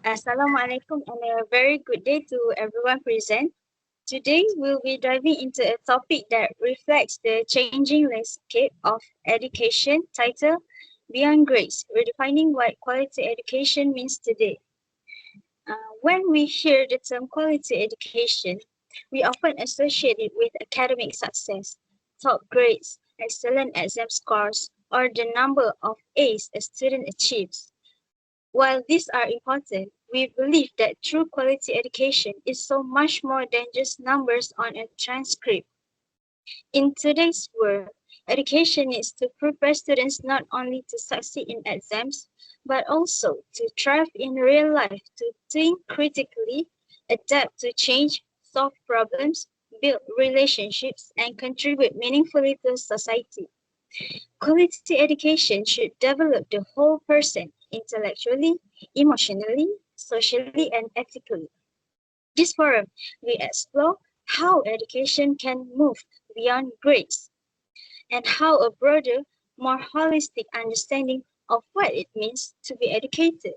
Assalamualaikum and a very good day to everyone present. Today we'll be diving into a topic that reflects the changing landscape of education titled Beyond Grades, Redefining what Quality Education Means Today. When we hear the term quality education, we often associate it with academic success, top grades, excellent exam scores, or the number of A's a student achieves. While these are important, we believe that true quality education is so much more than just numbers on a transcript. In today's world, education needs to prepare students not only to succeed in exams, but also to thrive in real life, to think critically, adapt to change, solve problems, build relationships, and contribute meaningfully to society. Quality education should develop the whole person intellectually, emotionally, socially, and ethically. This forum, we explore how education can move beyond grades and how a broader, more holistic understanding of what it means to be educated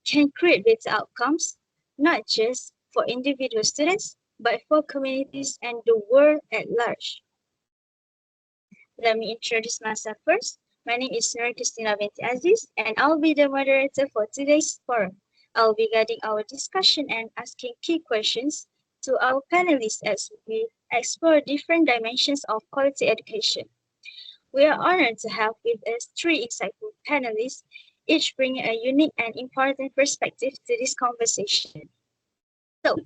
can create better outcomes, not just for individual students, but for communities and the world at large. Let me introduce myself first. My name is Nur Christina Binti Aziz, and I'll be the moderator for today's forum. I'll be guiding our discussion and asking key questions to our panelists as we explore different dimensions of quality education. We are honored to have with us three insightful panelists, each bringing a unique and important perspective to this conversation. So,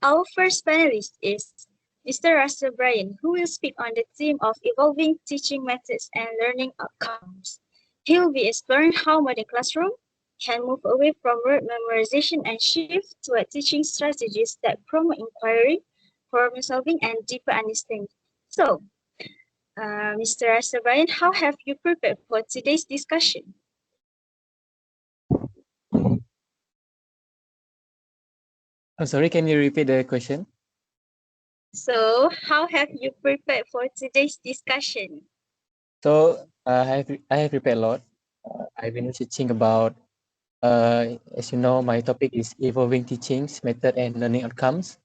our first panelist is Mr. Russell Bryan, who will speak on the theme of evolving teaching methods and learning outcomes. He will be exploring how modern classroom can move away from rote memorization and shift toward teaching strategies that promote inquiry, problem solving, and deeper understanding. So, Mr. Russell Bryan, how have you prepared for today's discussion? I'm sorry, can you repeat the question? So, how have you prepared for today's discussion? So I have prepared a lot. I've been teaching about, as you know, my topic is evolving teachings, method and learning outcomes.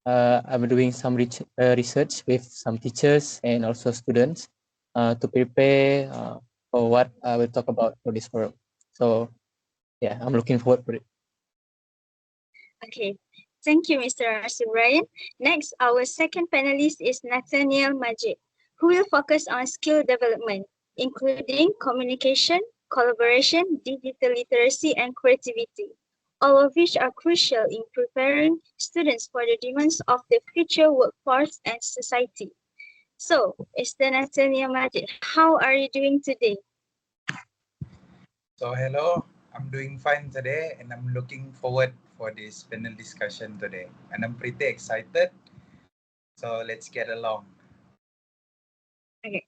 I'm doing some research with some teachers and also students to prepare for what I will talk about for this forum. So yeah, I'm looking forward for it. Okay, thank you, Mr. Russell Bryan. Next, our second panelist is Nathaniel Majid, who will focus on skill development, including communication, collaboration, digital literacy, and creativity, all of which are crucial in preparing students for the demands of the future workforce and society. So, Mr. Nathaniel Majid, how are you doing today? So hello, I'm doing fine today and I'm looking forward for this panel discussion today. And I'm pretty excited. So let's get along. Okay.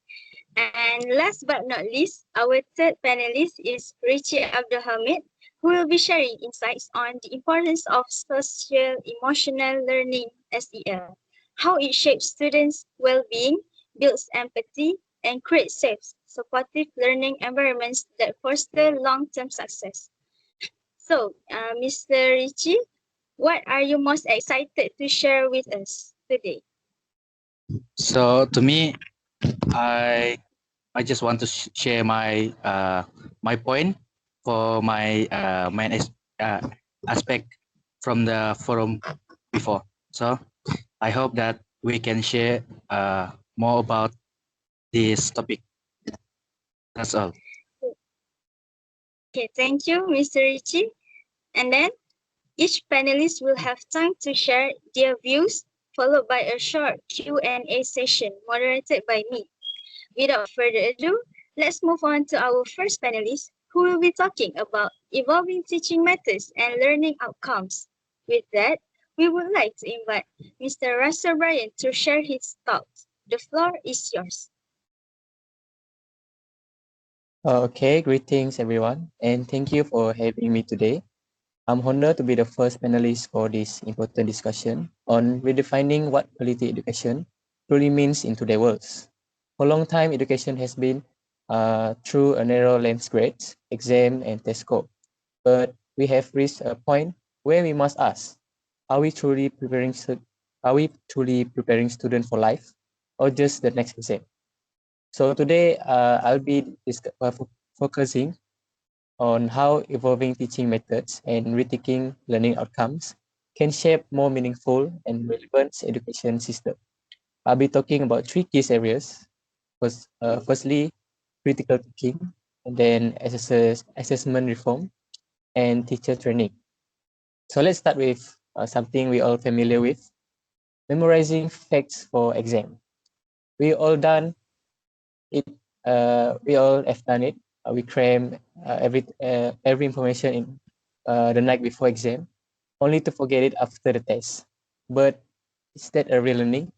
And last but not least, our third panelist is Richie Abdulhamid, who will be sharing insights on the importance of social emotional learning SEL, how it shapes students' well-being, builds empathy, and creates safe, supportive learning environments that foster long-term success. So, Mr. Richie, what are you most excited to share with us today? So to me, I I just want to share my point for my aspect from the forum before. So I hope that we can share more about this topic. That's all. Okay, thank you, Mr. Richie. And then each panelist will have time to share their views, followed by a short Q&A session moderated by me. Without further ado, let's move on to our first panelist, who will be talking about evolving teaching methods and learning outcomes. With that, we would like to invite Mr. Russell Bryan to share his thoughts. The floor is yours. Okay, greetings everyone, and thank you for having me today. I'm honored to be the first panelist for this important discussion on redefining what quality education truly means in today's world. For a long time, education has been through a narrow lens grades, exam, and test score. But we have reached a point where we must ask, are we truly preparing students for life or just the next exam? So today I'll be focusing on how evolving teaching methods and rethinking learning outcomes can shape more meaningful and relevant education system. I'll be talking about three key areas. Firstly, critical thinking, and then assessment reform, and teacher training. So let's start with something we all familiar with, memorizing facts for exam. We all done it. We all have done it. We cram every information in the night before exam, only to forget it after the test. But is that a real learning?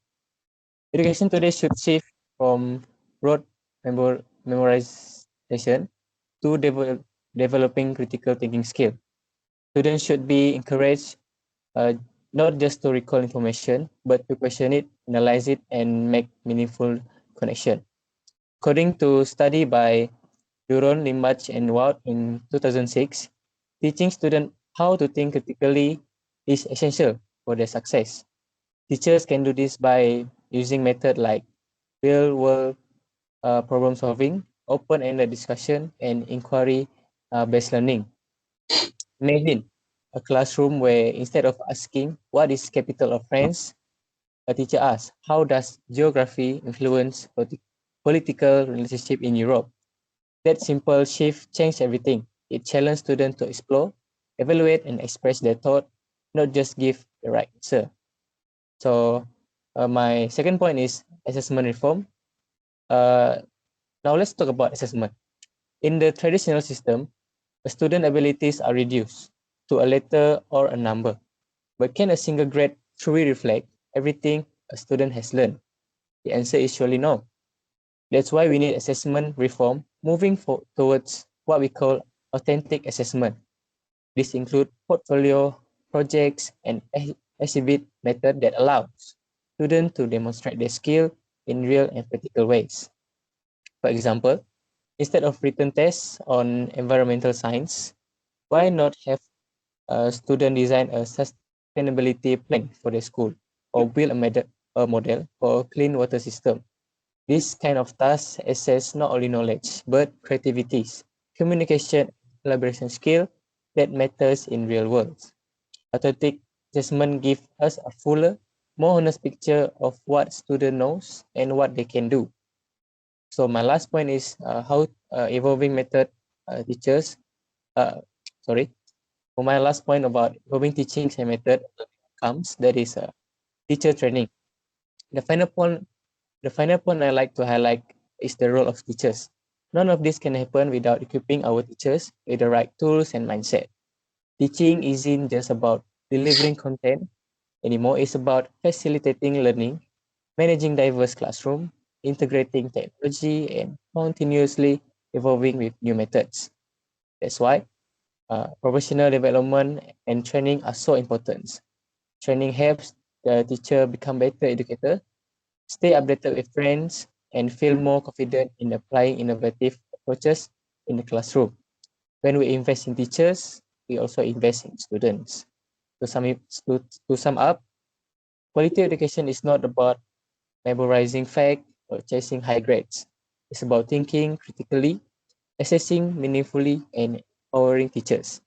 Education today should shift from rote memorization to developing critical thinking skill. Students should be encouraged uh, not just to recall information, but to question it, analyze it, and make meaningful connection. According to study by Duron, Limach, and Wout in 2006, teaching students how to think critically is essential for their success. Teachers can do this by using methods like real-world problem solving, open-ended discussion, and inquiry-based learning. Imagine a classroom where instead of asking, what is capital of France, a teacher asks, how does geography influence political relationship in Europe? That simple shift changed everything. It challenged students to explore, evaluate, and express their thought, not just give the right answer. So my second point is assessment reform. Uh, Now let's talk about assessment. In the traditional system, student abilities are reduced to a letter or a number. But can a single grade truly reflect everything a student has learned? The answer is surely no. That's why we need assessment reform moving towards what we call authentic assessment. This includes portfolio, projects, and exhibit method that allows students to demonstrate their skill in real and practical ways. For example, instead of written tests on environmental science, why not have a student design a sustainability plan for their school or build a model for a clean water system? This kind of task assess not only knowledge, but creativities, communication, collaboration skill that matters in real world. Authentic assessment gives us a fuller, more honest picture of what student knows and what they can do. So my last point is how evolving method teachers, uh, sorry, for my last point about evolving teachings and method comes, that is teacher training. The final point, the final point I like to highlight is the role of teachers. None of this can happen without equipping our teachers with the right tools and mindset. Teaching isn't just about delivering content anymore, it's about facilitating learning, managing diverse classroom, integrating technology, and continuously evolving with new methods. That's why professional development and training are so important. Training helps the teacher become better educator, stay updated with trends, and feel more confident in applying innovative approaches in the classroom. When we invest in teachers, we also invest in students. To sum, to sum up, quality education is not about memorizing facts or chasing high grades. It's about thinking critically, assessing meaningfully, and empowering teachers.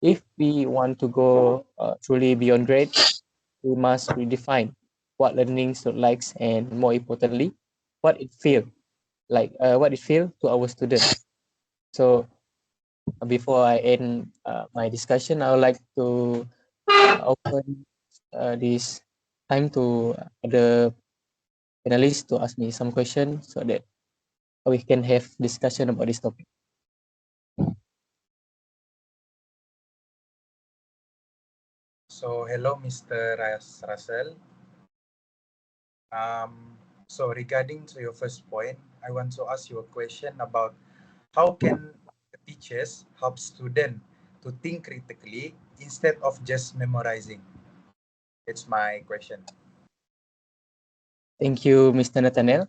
If we want to go truly beyond grades, we must redefine what learning looks like, and more importantly, what it feel what it feel to our students. So before I end my discussion, I would like to open this time to the panelists to ask me some questions so that we can have discussion about this topic. So hello, Mr. Russell. So regarding to your first point, I want to ask you a question about how can the teachers help students to think critically instead of just memorizing? It's my question. Thank you, Mr. Nathaniel.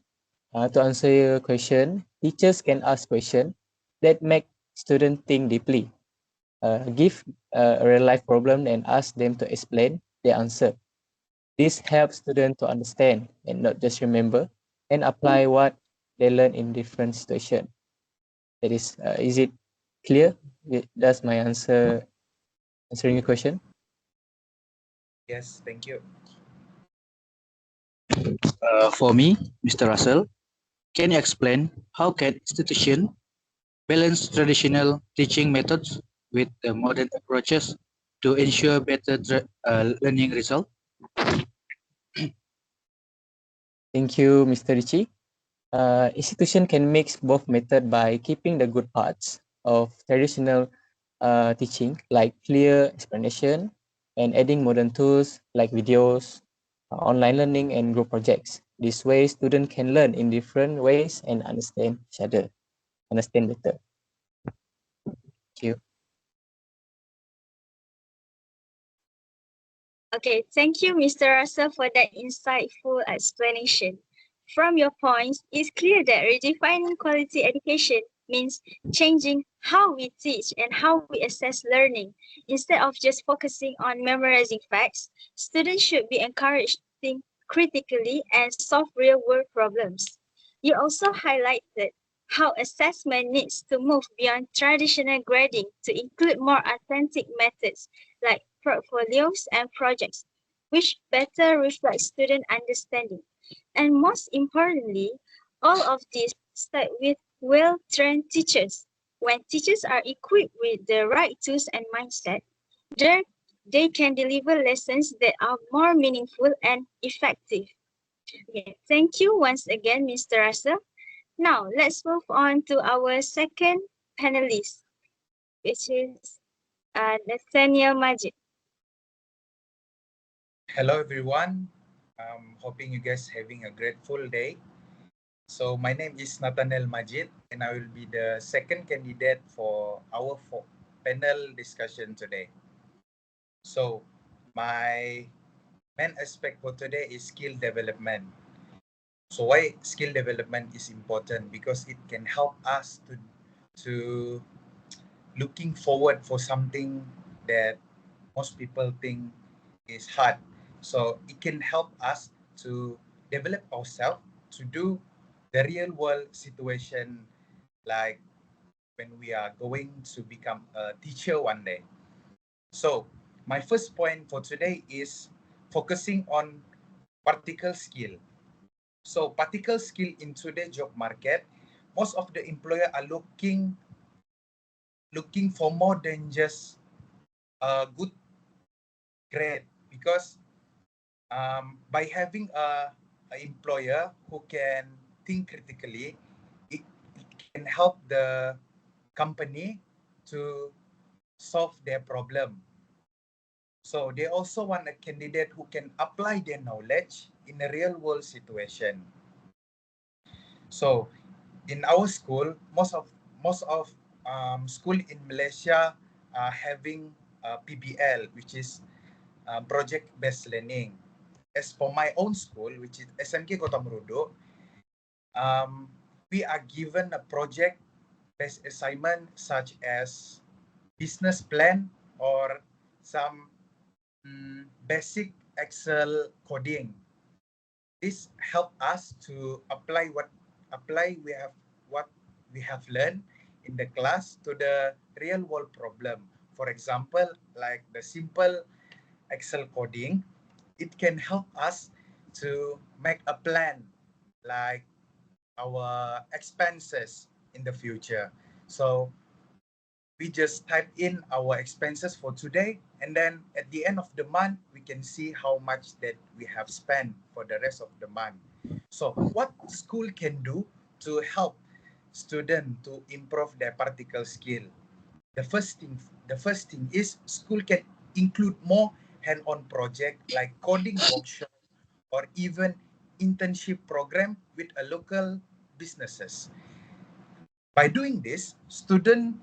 To answer your question, teachers can ask questions that make students think deeply. give a real life problem and ask them to explain their answer. This helps students to understand and not just remember and apply what they learn in different situations. That is it clear? Does my answering your question? Yes, thank you. For me, Mr. Russell, can you explain how can institution balance traditional teaching methods with the modern approaches to ensure better learning result? Thank you, Mr. Richie. Institution can mix both method by keeping the good parts of traditional teaching, like clear explanation, and adding modern tools like videos, online learning, and group projects. This way, students can learn in different ways and understand each other, understand better. Thank you. Okay, thank you, Mr. Russell, for that insightful explanation. From your points, it's clear that redefining quality education means changing how we teach and how we assess learning. Instead of just focusing on memorizing facts, students should be encouraged to think critically and solve real world problems. You also highlighted how assessment needs to move beyond traditional grading to include more authentic methods like portfolios and projects, which better reflect student understanding. And most importantly, all of this start with well-trained teachers. When teachers are equipped with the right tools and mindset, they can deliver lessons that are more meaningful and effective. Okay, thank you once again, Mr. Russell. Now, let's move on to our second panelist, which is Nathaniel Majid. Hello, everyone. Hoping you guys having a grateful day. So my name is Nathaniel Majid, and I will be the second candidate for our panel discussion today. So my main aspect for today is skill development. So why skill development is important? Because it can help us to looking forward for something that most people think is hard. So it can help us to develop ourselves to do the real world situation, like when we are going to become a teacher one day. So my first point for today is focusing on practical skill. So practical skill in today's job market, most of the employer are looking for more than just a good grade, because by having a employer who can think critically, it can help the company to solve their problem. So they also want a candidate who can apply their knowledge in a real world situation. So in our school, most of school in Malaysia are having PBL, which is project based learning. As for my own school, which is SMK Kota Merudu, um, we are given a project based assignment such as business plan or some basic Excel coding. This help us to apply what we have learned in the class to the real world problem. For example, like the simple Excel coding, it can help us to make a plan, like our expenses in the future. So we just type in our expenses for today, and then at the end of the month we can see how much that we have spent for the rest of the month. So what school can do to help student to improve their practical skill? The first thing is school can include more hand-on project like coding workshop or even internship program with a local businesses. By doing this, student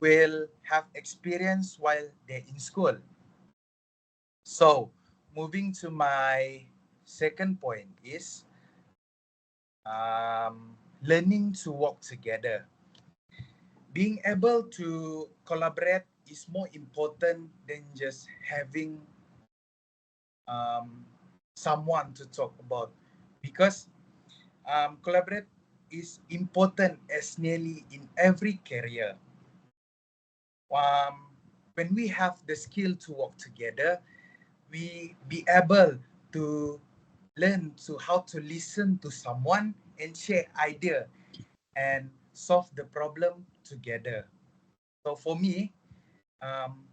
will have experience while they're in school. So, moving to my second point is learning to work together. Being able to collaborate is more important than just having someone to talk about, because collaborate is important as nearly in every career. Um, when we have the skill to work together, we be able to learn to how to listen to someone and share idea and solve the problem together. So for me, um,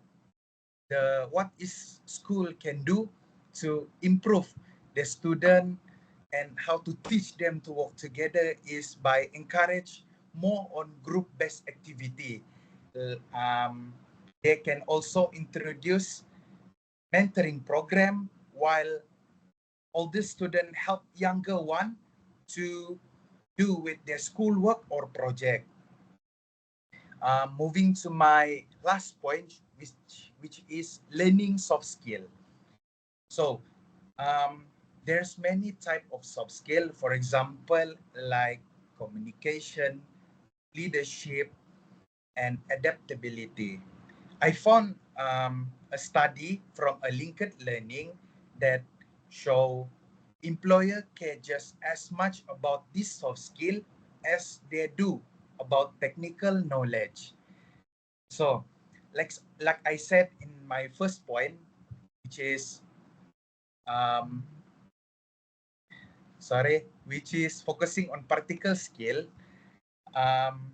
the what is school can do to improve the student and how to teach them to work together is by encourage more on group-based activity. They can also introduce mentoring program, while older student help younger one to do with their schoolwork or project. Moving to my last point, which is learning soft skill. So there's many type of soft skill. For example, like communication, leadership, and adaptability. I found a study from a linked learning that show employer care just as much about this soft skill as they do about technical knowledge. So, like I said in my first point, which is um, which is focusing on practical skill. Um,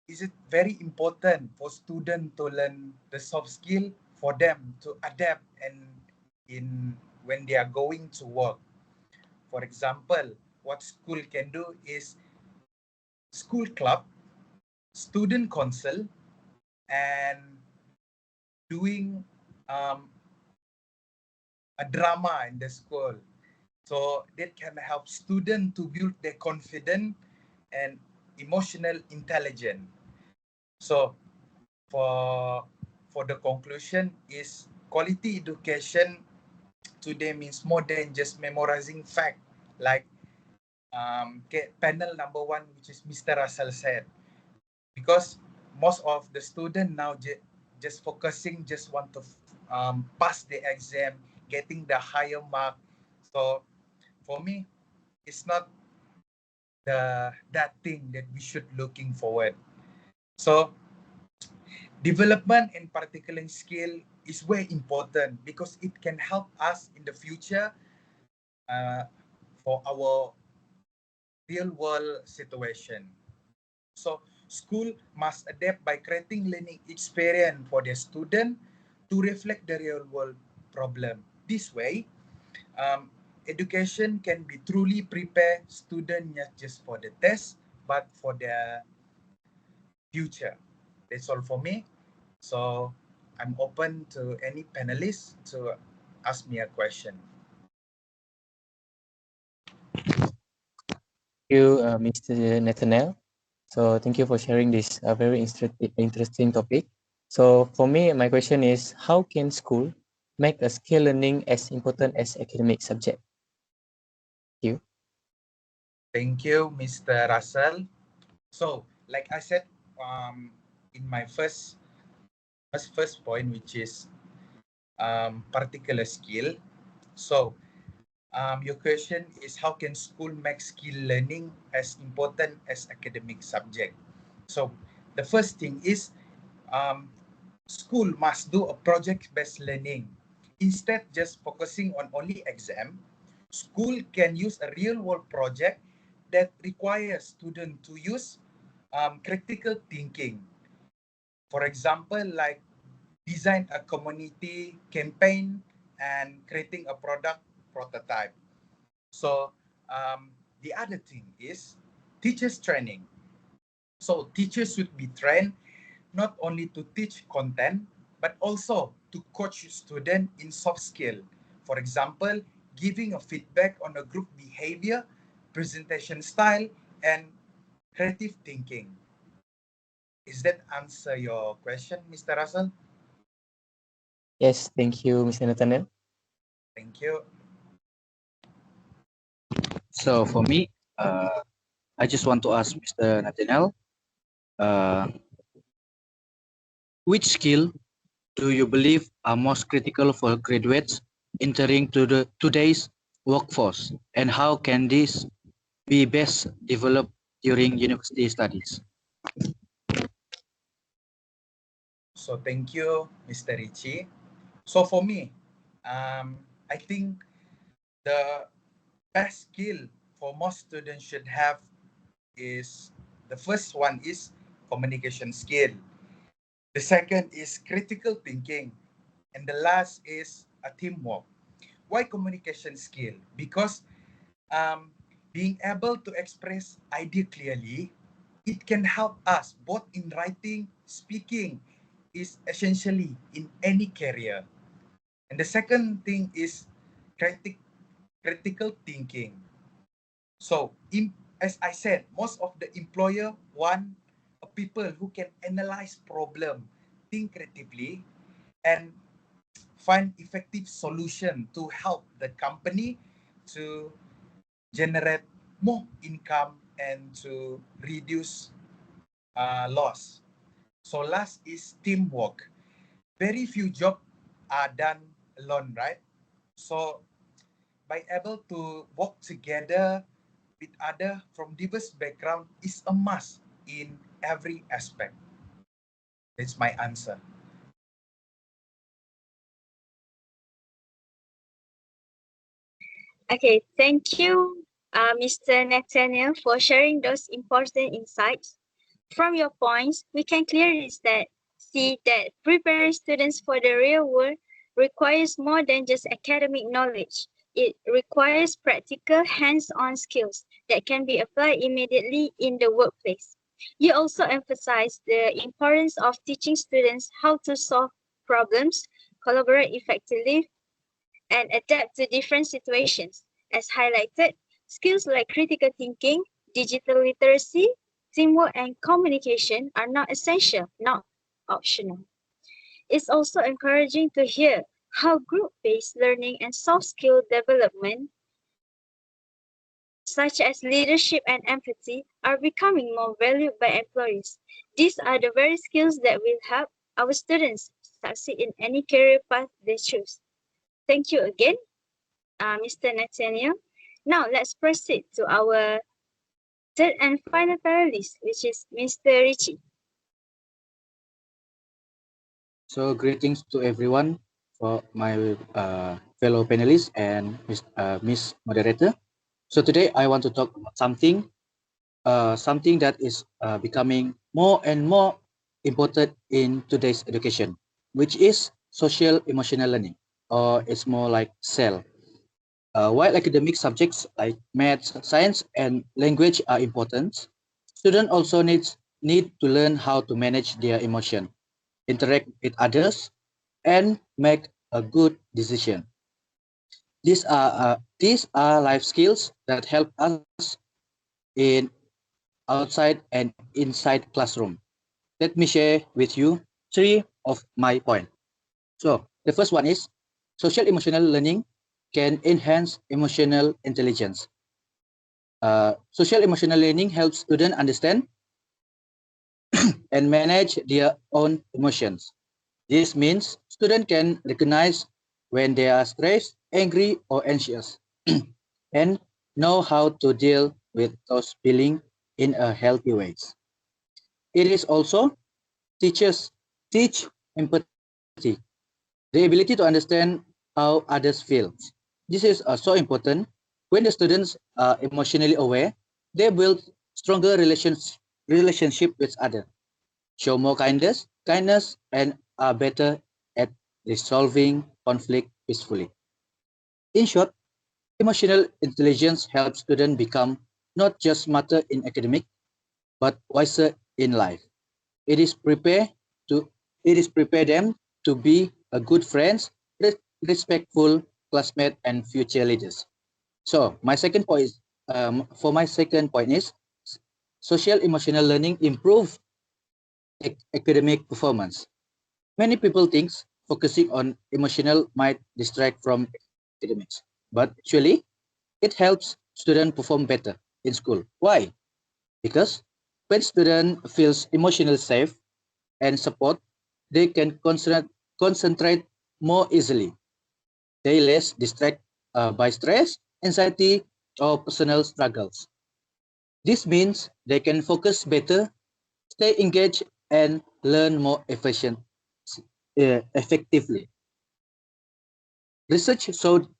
is it very important for students to learn the soft skill for them to adapt and in when they are going to work. For example, what school can do is school club, student council, and doing um, a drama in the school. So that can help students to build their confidence and emotional intelligence. So for for the conclusion is quality education today means more than just memorizing fact, like panel number one, which is Mr. Russell said, because most of the student now just focusing, just want to pass the exam, getting the higher mark. So for me, it's not that thing that we should looking forward. So development and particular skill is very important because it can help us in the future uh, for our real world situation. So school must adapt by creating learning experience for their student to reflect the real world problem. This way, education can be truly prepare student not just for the test, but for their future. That's all for me. So I'm open to any panelists to ask me a question. Thank you, Mr. Nathaniel. So thank you for sharing this very interesting topic. So for me, my question is, how can school make a skill learning as important as academic subject? Thank you. Thank you, Mr. Russell. So, like I said, in my first point, which is particular skill. So, your question is how can school make skill learning as important as academic subject? So, the first thing is um, school must do a project-based learning. Instead just focusing on only exam, school can use a real-world project that requires students to use critical thinking. For example, like design a community campaign and creating a product prototype. So the other thing is teachers training. So teachers should be trained not only to teach content, but also to coach students in soft skill. For example, giving a feedback on a group behavior, presentation style, and creative thinking. Is that answer your question, Mr. Russell? Yes, thank you, Mr. Nathaniel. Thank you. So for me, I just want to ask Mr. Nathaniel, uh, which skill do you believe are most critical for graduates entering today's workforce, and how can these be best developed during university studies? So thank you, Mr. Richie. So for me, I think the best skill for most students should have is the first one is communication skill. The second is critical thinking. And the last is a teamwork. Why communication skill? Because um, being able to express idea clearly, it can help us both in writing, speaking, is essentially in any career. And the second thing is critic, critical thinking. So, as I said, most of the employer want a people who can analyze problem, think creatively, and find effective solution to help the company to generate more income and to reduce loss. So last is teamwork. Very few jobs are done alone, right? So by able to work together with other from diverse background is a must in every aspect. That's my answer. Okay, thank you, Mr. Nathaniel, for sharing those important insights. From your points, we can clearly see that preparing students for the real world requires more than just academic knowledge. It requires practical, hands-on skills that can be applied immediately in the workplace. You also emphasize the importance of teaching students how to solve problems, collaborate effectively, and adapt to different situations. As highlighted, skills like critical thinking, digital literacy, teamwork, and communication are not essential, not optional. It's also encouraging to hear how group based learning and soft skill development, such as leadership and empathy, are becoming more valued by employees. These are the very skills that will help our students succeed in any career path they choose. Thank you again, Mr. Nathaniel. Now let's proceed to our third and final panelist, which is Mr. Richie. So greetings to everyone for my fellow panelists and Miss Moderator. So today I want to talk about something that is becoming more and more important in today's education, which is social emotional learning, or it's more like SEL. While academic subjects like maths, science, and language are important, students also need to learn how to manage their emotion, interact with others, and make a good decision. These are life skills that help us in outside and inside classroom. Let me share with you three of my points. So the first one is social emotional learning can enhance emotional intelligence. Social emotional learning helps students understand and manage their own emotions. This means students can recognize when they are stressed, angry, or anxious, and know how to deal with those feelings in a healthy ways. It is also teachers teach empathy, the ability to understand how others feel. This is so important. When the students are emotionally aware, they build stronger relationship with others, show more kindness, and are better at resolving conflict peacefully. In short, emotional intelligence helps students become not just smarter in academic, but wiser in life. It is prepare to it is prepare them to be a good friends, respectful classmate, and future leaders. So my second point is social emotional learning improve academic performance. Many people think focusing on emotional might distract from academics, but actually it helps students perform better in school. Why? Because when student feels emotionally safe and support, they can concentrate more easily. They less distracted by stress, anxiety, or personal struggles. This means they can focus better, stay engaged, and learn more effectively. Research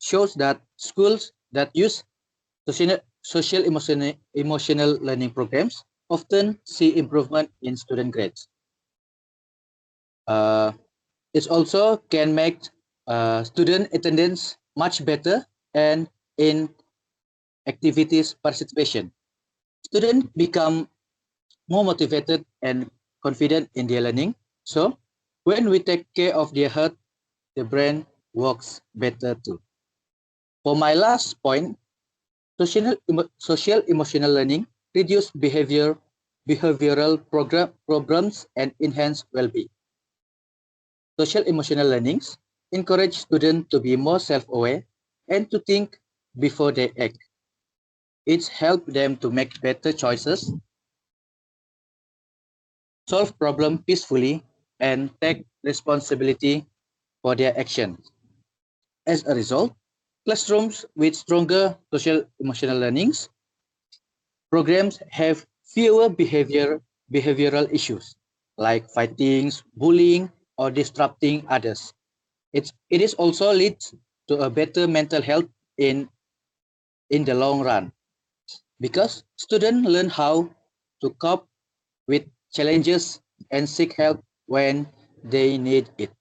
shows that schools that use social emotional learning programs often see improvement in student grades. Uh, it also can make student attendance much better and in activities participation. Students become more motivated and confident in their learning. So when we take care of their health, the brain works better too. For my last point, social emotional learning reduce behavioral problems and enhance well-being. Social emotional learnings encourage students to be more self-aware and to think before they act. It helps them to make better choices, solve problems peacefully, and take responsibility for their actions. As a result, classrooms with stronger social emotional learnings programs have fewer behavioral issues like fighting, bullying, or disrupting others. It is also leads to a better mental health in the long run because students learn how to cope with challenges and seek help when they need it.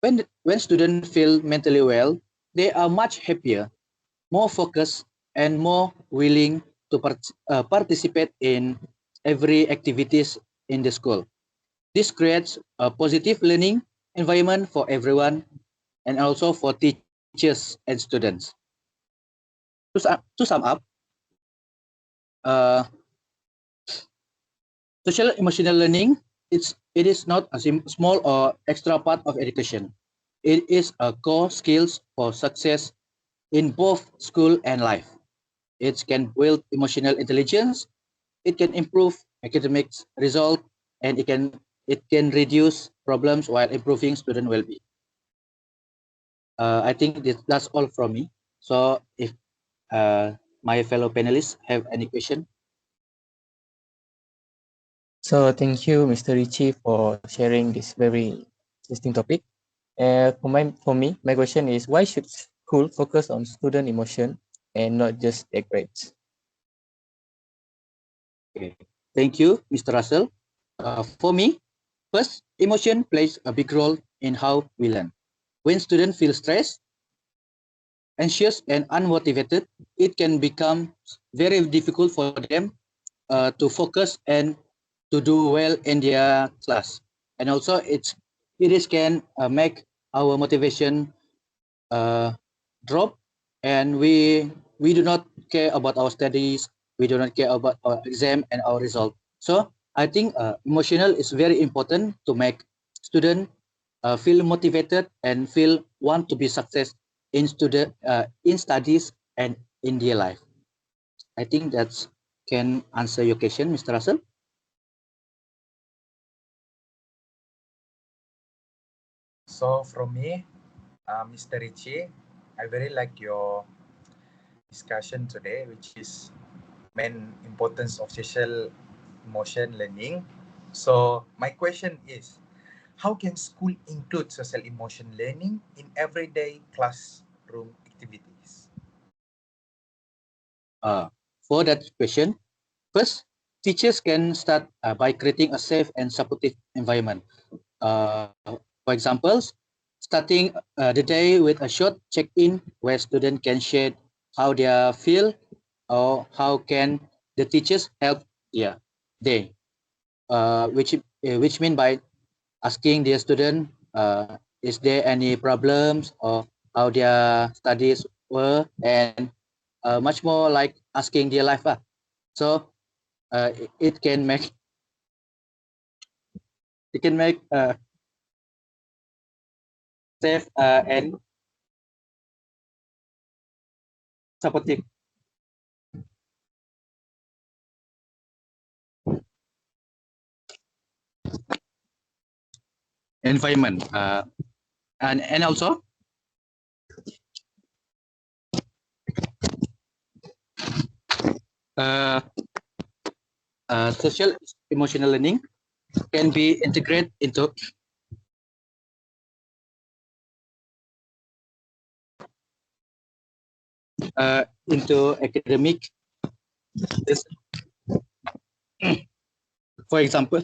When students feel mentally well, they are much happier, more focused, and more willing to participate in every activities in the school. This creates a positive learning environment for everyone and also for teachers and students. To sum up, uh, social emotional learning it is not a small or extra part of education. It is a core skills for success in both school and life. It can build emotional intelligence, it can improve academics result, and it can reduce problems while improving student well-being. I think that's all from me. So if my fellow panelists have any question. So thank you, Mr. Richie, for sharing this very interesting topic. For me, my question is why should school focus on student emotion and not just their grades? Okay. Thank you, Mr. Russell. For me, first, emotion plays a big role in how we learn. When students feel stressed, anxious, and unmotivated, it can become very difficult for them to focus and to do well in their class. And also, it is can make our motivation uh, drop, and we do not care about our studies. We do not care about our exam and our result. So I think emotional is very important to make student feel motivated and feel want to be success in studies and in their life. I think that's can answer your question, Mr. Russell. So from me, Mr. Richie, I very like your discussion today, which is main importance of social emotion learning. So my question is, how can school include social emotion learning in everyday classroom activities? Uh, for that question, first, teachers can start by creating a safe and supportive environment. For example, starting the day with a short check-in where students can share how they feel or how can the teachers help their day, which mean by asking their student, is there any problems or how their studies were, and much more like asking their life. So it can make safe and supportive. environment, and also uh, social emotional learning can be integrated into academic. For example,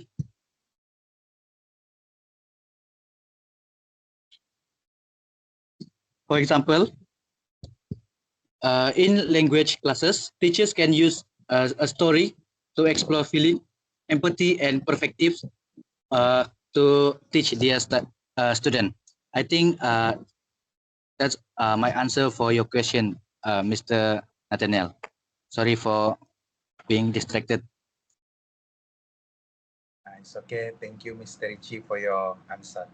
in language classes, teachers can use a story to explore feeling, empathy, and perspectives to teach their student. I think that's my answer for your question, Mr. Nathaniel. Sorry for being distracted. It's okay. Thank you, Mr. Richie, for your answer.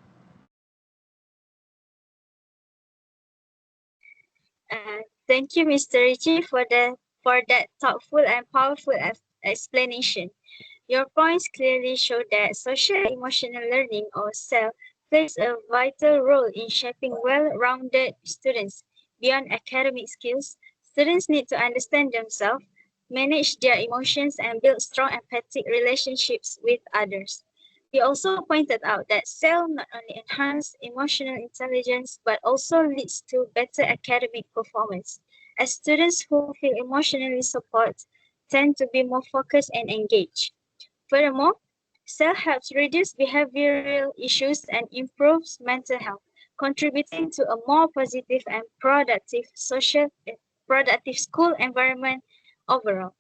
Thank you, Mr. Richie, for that thoughtful and powerful explanation. Your points clearly show that social emotional learning or SEL plays a vital role in shaping well-rounded students. Beyond academic skills, students need to understand themselves, manage their emotions, and build strong empathic relationships with others. We also pointed out that SEL not only enhances emotional intelligence but also leads to better academic performance, as students who feel emotionally supported tend to be more focused and engaged. Furthermore, SEL helps reduce behavioral issues and improves mental health, contributing to a more positive and productive school environment overall.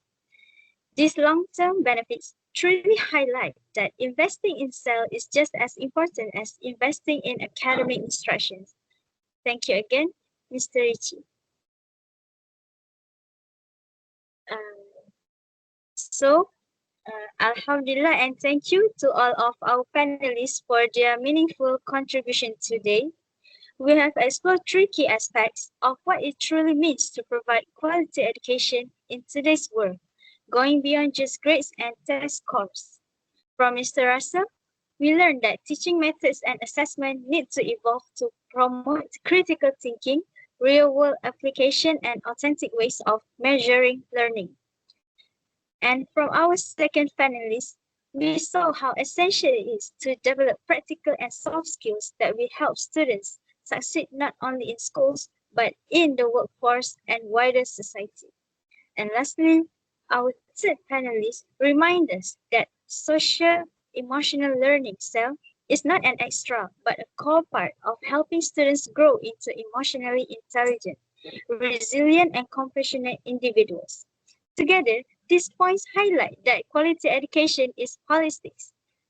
These long-term benefits truly highlight that investing in SEL is just as important as investing in academic instructions. Thank you again, Mr. Richie. Um, Alhamdulillah, and thank you to all of our panelists for their meaningful contribution today. We have explored three key aspects of what it truly means to provide quality education in today's world, going beyond just grades and test scores. From Mr. Russell, we learned that teaching methods and assessment need to evolve to promote critical thinking, real-world application, and authentic ways of measuring learning. And from our second panelist, we saw how essential it is to develop practical and soft skills that will help students succeed not only in schools, but in the workforce and wider society. And lastly, our third panelist reminds us that social emotional learning cell is not an extra, but a core part of helping students grow into emotionally intelligent, resilient, and compassionate individuals. Together, these points highlight that quality education is holistic.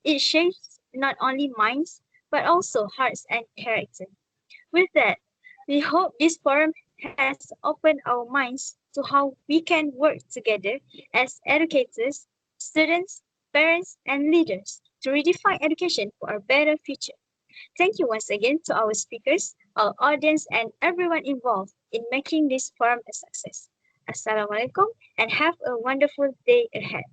It shapes not only minds, but also hearts and character. With that, we hope this forum has opened our minds to how we can work together as educators, students, parents, and leaders to redefine education for a better future. Thank you once again to our speakers, our audience, and everyone involved in making this forum a success. Assalamualaikum and have a wonderful day ahead.